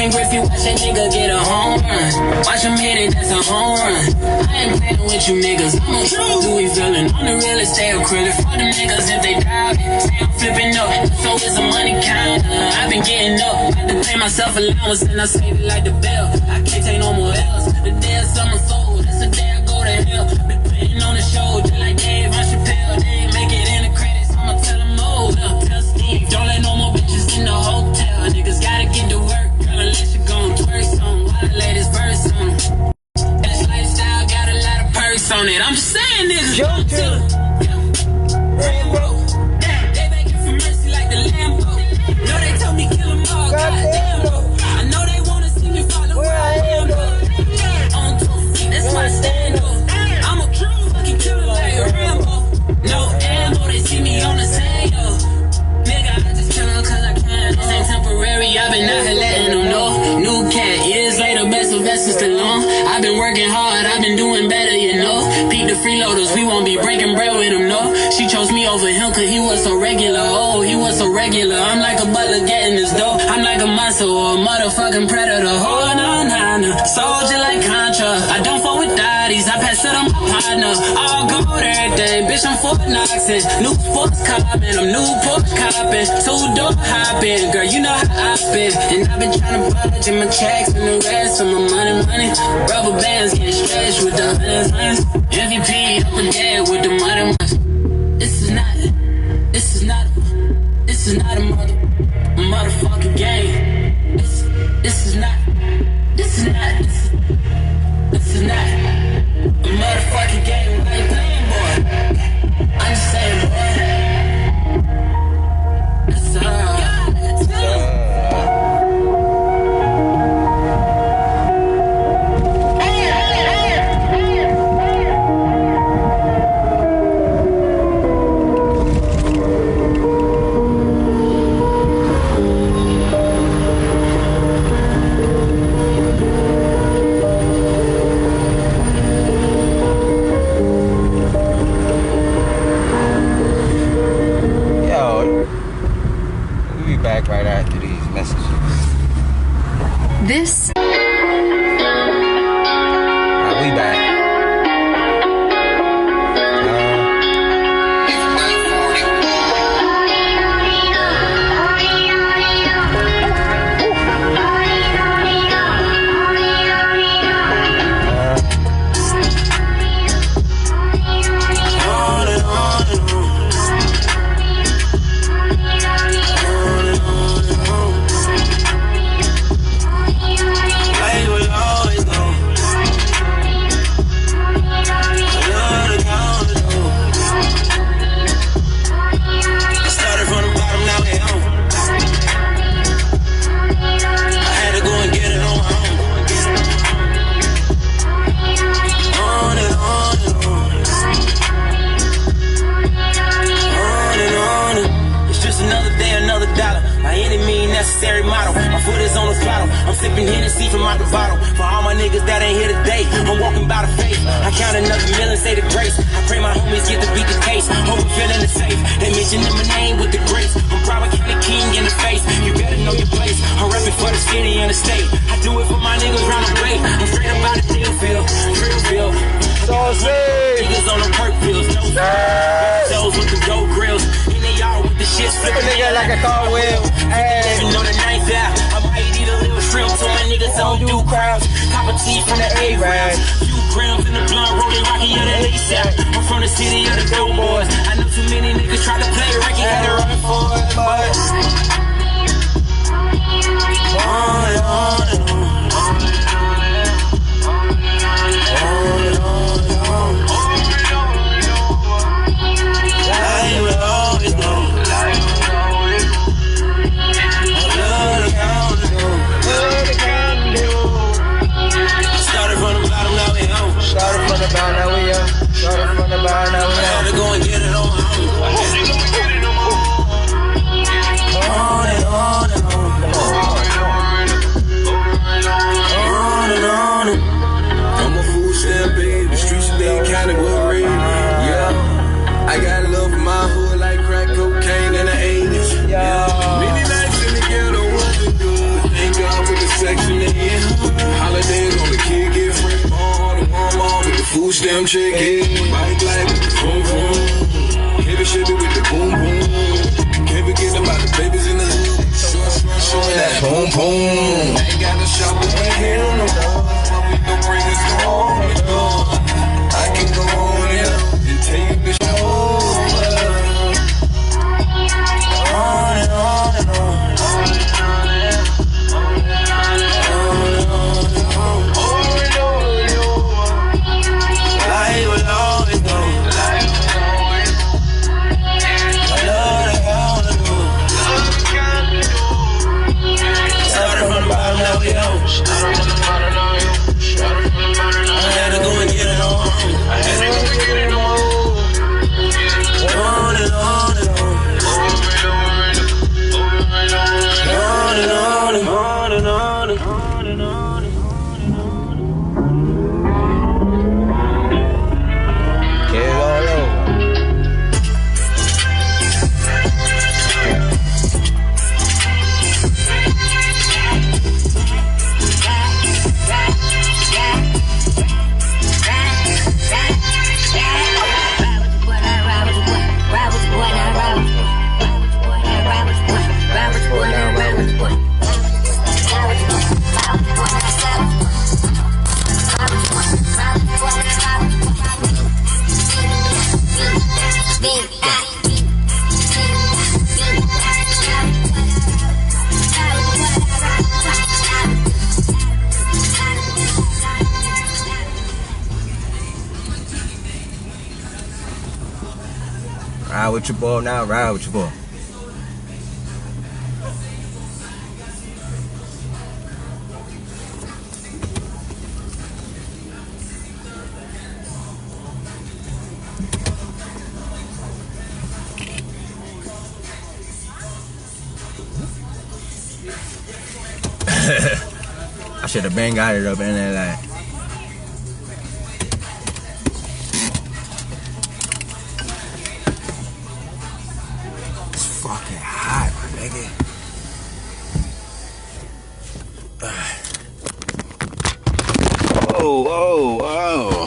Ken Griffey, watch that nigga get a home run. Watch him hit it, that's a home run. I ain't playing with you niggas. I'm a true Louis villain. I'm the realest, stay acrylic. Fuck them niggas if they die. Say I'm flipping up, so it's a money counter. I've been getting up. I had to pay myself allowance and I save it like the bell. I can't take no more L's. The day of summer soul, that's the day I go to hell. Been putting on the show just like Dave Chappelle. They ain't make it in the credits, I'ma tell them hold up. Tell Steve, don't let no more bitches in the hotel. Niggas gotta get to work, girl, unless you gon' twerk some. While I lay this verse on them. This lifestyle got a lot of perks on it. I'm just saying niggas don't tell them. Rambo, they begging for mercy like the Lambo. No, they told me kill them all, goddamn, bro. I know they wanna see me follow where I am, bro. On 2 feet, that's my stand up. I'm a true fucking killer like a Rambo. No ammo, they see me on the sand, yo. Nigga, I just kill them cause I can. This ain't temporary, I've been out here letting them know. New cat, years later, best of best is still on. I've been working hard, I've been doing better, you know. Peep the freeloaders, we won't be breaking bread with them, no. She chose me over him cause he was so regular. Oh, he was so regular. I'm like a butler getting this dough. I'm like a monster or a motherfucking predator. Oh, no, no, no. Soldier like Contra. I don't fuck with daddies. I pass it on my partner. All gold everything. Bitch, I'm Fort Knoxing. New sports copping. I'm new porch copping. 2-door hopping. Girl, you know how I've been. And I've been trying to budge in my checks and the rest of my money. Rubber bands getting stretched with the hundreds. MVP up and dead with the money. This is not a motherfucking game. This is not a motherfucking game. I ain't playing, boy. I'm just saying, boy. That's all. Right after these messages. This. We back. Necessary motto. My foot is on the throttle. I'm sipping Hennessy from out the bottle. For all my niggas that ain't here today, I'm walking by the faith. I count another million, say the grace. I pray my homies get to beat the case. Hope I'm feeling the safe. They mention my name with the grace. I'm probably the king in the face. You better know your place. I'm rapping for the city and the state. I do it for my niggas round the way. I'm straight up out of Dealfield. Drillfield. Niggas on the perk pills. Those with the gold grills. And they all with the shit flipping. Nigga like a car wheel. You know the ninth out. I might eat a little shrimp to my niggas don't do crowds. Cop a tea from the A-Ride. Few grams in the blunt, rolling rocky of the lace out. I'm from the city of the dope boys. I know too many niggas try to play Ricky, had to run for it, but on and on and on. Life will always go. Started from the bottom, now we home. Started from the bottom, now we up. Started from the bottom, now we up. I had to go and get it on my own. On and on and on. shit get bike like boom boom. Heavy shit with the boom boom. Can't forget about the babies in the hood. Showing that boom boom. Ain't got no shop in here no more. We gon' bring us home. I can go on and tell you bitch no more. On and on and on. Ride with your boy now, ride with your boy. I should have been got it up in there like. Fucking hot, my nigga. Oh, oh, oh.